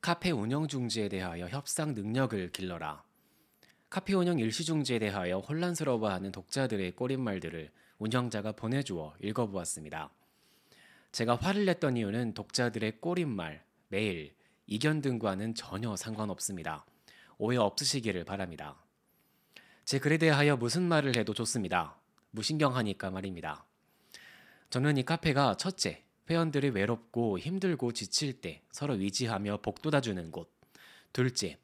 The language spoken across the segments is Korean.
카페 운영 중지에 대하여 협상 능력을 길러라. 카페 운영 일시 중지에 대하여 혼란스러워하는 독자들의 꼬릿말들을 운영자가 보내주어 읽어보았습니다. 제가 화를 냈던 이유는 독자들의 꼬릿말, 메일, 이견 등과는 전혀 상관없습니다. 오해 없으시기를 바랍니다. 제 글에 대하여 무슨 말을 해도 좋습니다. 무신경하니까 말입니다. 저는 이 카페가 첫째, 회원들이 외롭고 힘들고 지칠 때 서로 위지하며 복돋아주는 곳. 둘째,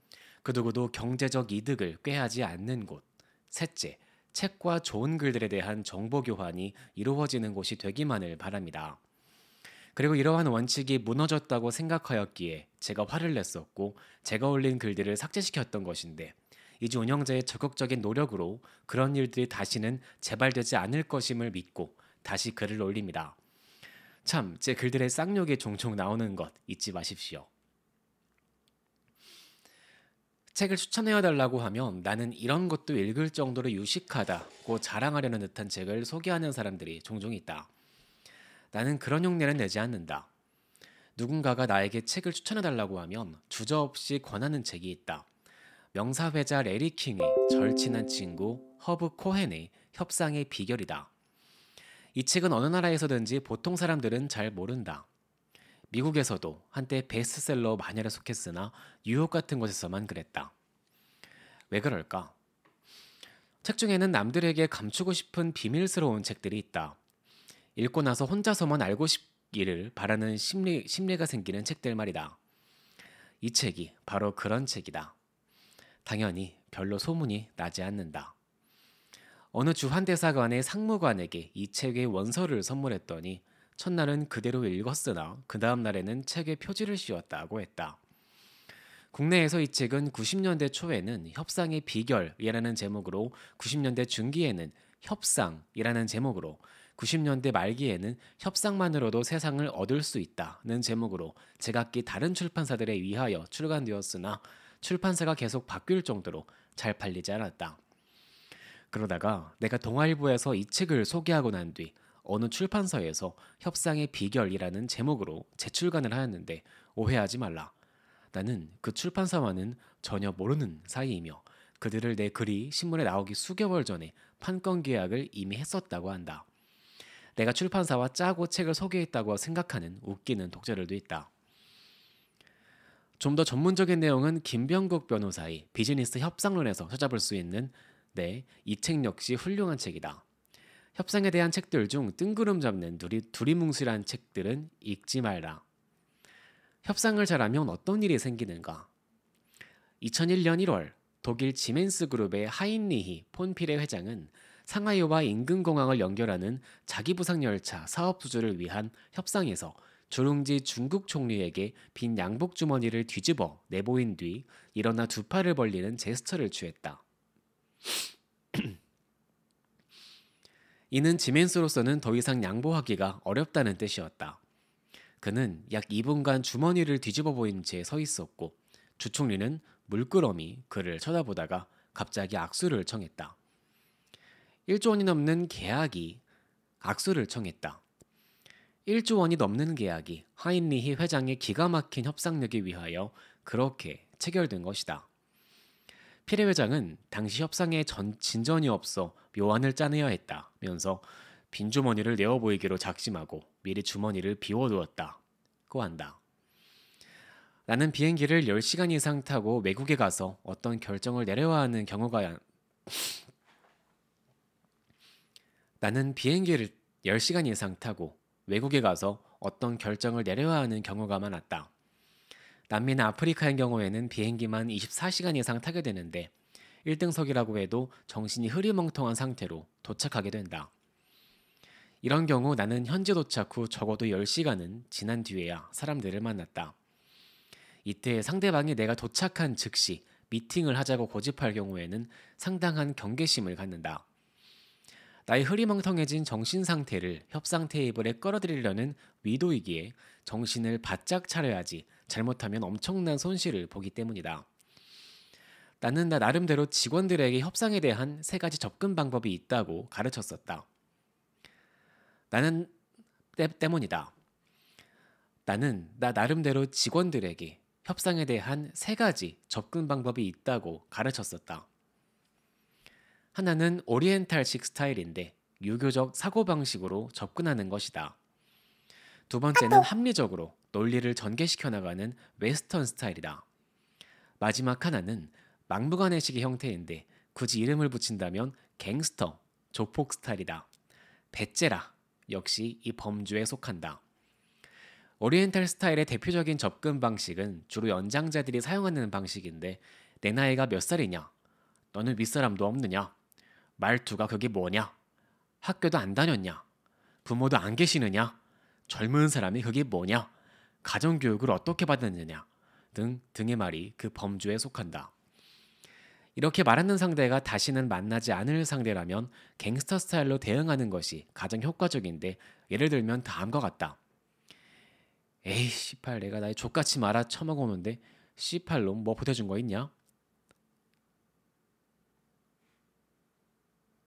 그 누구도 경제적 이득을 꾀하지 않는 곳. 셋째, 책과 좋은 글들에 대한 정보 교환이 이루어지는 곳이 되기만을 바랍니다. 그리고 이러한 원칙이 무너졌다고 생각하였기에 제가 화를 냈었고 제가 올린 글들을 삭제시켰던 것인데 이제 운영자의 적극적인 노력으로 그런 일들이 다시는 재발되지 않을 것임을 믿고 다시 글을 올립니다. 참, 제 글들의 쌍욕이 종종 나오는 것 잊지 마십시오. 책을 추천해달라고 하면 나는 이런 것도 읽을 정도로 유식하다고 자랑하려는 듯한 책을 소개하는 사람들이 종종 있다. 나는 그런 흉내는 내지 않는다. 누군가가 나에게 책을 추천해달라고 하면 주저없이 권하는 책이 있다. 명사회자 레리 킹의 절친한 친구 허브 코헨의 협상의 비결이다. 이 책은 어느 나라에서든지 보통 사람들은 잘 모른다. 미국에서도 한때 베스트셀러 마녀에 속했으나 뉴욕 같은 곳에서만 그랬다. 왜 그럴까? 책 중에는 남들에게 감추고 싶은 비밀스러운 책들이 있다. 읽고 나서 혼자서만 알고 싶기를 바라는 심리가 생기는 책들 말이다. 이 책이 바로 그런 책이다. 당연히 별로 소문이 나지 않는다. 어느 주한대사관의 상무관에게 이 책의 원서를 선물했더니 첫날은 그대로 읽었으나 그 다음 날에는 책에 표지를 씌웠다고 했다. 국내에서 이 책은 90년대 초에는 협상의 비결이라는 제목으로 90년대 중기에는 협상이라는 제목으로 90년대 말기에는 협상만으로도 세상을 얻을 수 있다는 제목으로 제각기 다른 출판사들에 의하여 출간되었으나 출판사가 계속 바뀔 정도로 잘 팔리지 않았다. 그러다가 내가 동아일보에서 이 책을 소개하고 난 뒤 어느 출판사에서 협상의 비결이라는 제목으로 재출간을 하였는데 오해하지 말라. 나는 그 출판사와는 전혀 모르는 사이이며 그들을 내 글이 신문에 나오기 수개월 전에 판권 계약을 이미 했었다고 한다. 내가 출판사와 짜고 책을 소개했다고 생각하는 웃기는 독자들도 있다. 좀 더 전문적인 내용은 김병국 변호사의 비즈니스 협상론에서 찾아볼 수 있는 이 책 역시 훌륭한 책이다. 협상에 대한 책들 중 뜬구름 잡는 두리뭉실한 책들은 읽지 말라. 협상을 잘하면 어떤 일이 생기는가? 2001년 1월 독일 지멘스 그룹의 하인리히 폰필의 회장은 상하이와 인근공항을 연결하는 자기부상열차 사업 수주를 위한 협상에서 주룽지 중국 총리에게 빈 양복 주머니를 뒤집어 내보인 뒤 일어나 두 팔을 벌리는 제스처를 취했다. 이는 지멘스로서는 더 이상 양보하기가 어렵다는 뜻이었다. 그는 약 2분간 주머니를 뒤집어 보인 채 서 있었고 주총리는 물끄러미 그를 쳐다보다가 갑자기 악수를 청했다. 1조 원이 넘는 계약이 악수를 청했다. 1조 원이 넘는 계약이 하인리히 회장의 기가 막힌 협상력에 위하여 그렇게 체결된 것이다. 피레 회장은 당시 협상에 진전이 없어 묘안을 짜내야 했다면서 빈 주머니를 내어 보이기로 작심하고 미리 주머니를 비워두었다고 한다. 나는 비행기를 10시간 이상 타고 외국에 가서 어떤 결정을 내려야 하는 경우가 나는 비행기를 10시간 이상 타고 외국에 가서 어떤 결정을 내려야 하는 경우가 많았다. 남미나 아프리카의 경우에는 비행기만 24시간 이상 타게 되는데 1등석이라고 해도 정신이 흐리멍텅한 상태로 도착하게 된다. 이런 경우 나는 현지 도착 후 적어도 10시간은 지난 뒤에야 사람들을 만났다. 이때 상대방이 내가 도착한 즉시 미팅을 하자고 고집할 경우에는 상당한 경계심을 갖는다. 나의 흐리멍텅해진 정신 상태를 협상 테이블에 끌어들이려는 위도이기에 정신을 바짝 차려야지 잘못하면 엄청난 손실을 보기 때문이다. 나는 나 나름대로 직원들에게 협상에 대한 3가지 접근 방법이 있다고 가르쳤었다. 때문이다. 나는 나 나름대로 직원들에게 협상에 대한 세 가지 접근 방법이 있다고 가르쳤었다. 하나는 오리엔탈식 스타일인데 유교적 사고방식으로 접근하는 것이다. 두 번째는 합리적으로 논리를 전개시켜 나가는 웨스턴 스타일이다. 마지막 하나는 막무가내식의 형태인데 굳이 이름을 붙인다면 갱스터, 조폭 스타일이다. 배째라 역시 이 범주에 속한다. 오리엔탈 스타일의 대표적인 접근 방식은 주로 연장자들이 사용하는 방식인데 내 나이가 몇 살이냐? 너는 윗사람도 없느냐? 말투가 그게 뭐냐? 학교도 안 다녔냐? 부모도 안 계시느냐? 젊은 사람이 그게 뭐냐? 가정교육을 어떻게 받았느냐? 등의 말이 그 범주에 속한다. 이렇게 말하는 상대가 다시는 만나지 않을 상대라면 갱스터 스타일로 대응하는 것이 가장 효과적인데 예를 들면 다음과 같다. 에이 씨팔 내가 나이 족같이 말아 처먹어오는데 씨팔놈 뭐 보태준 거 있냐?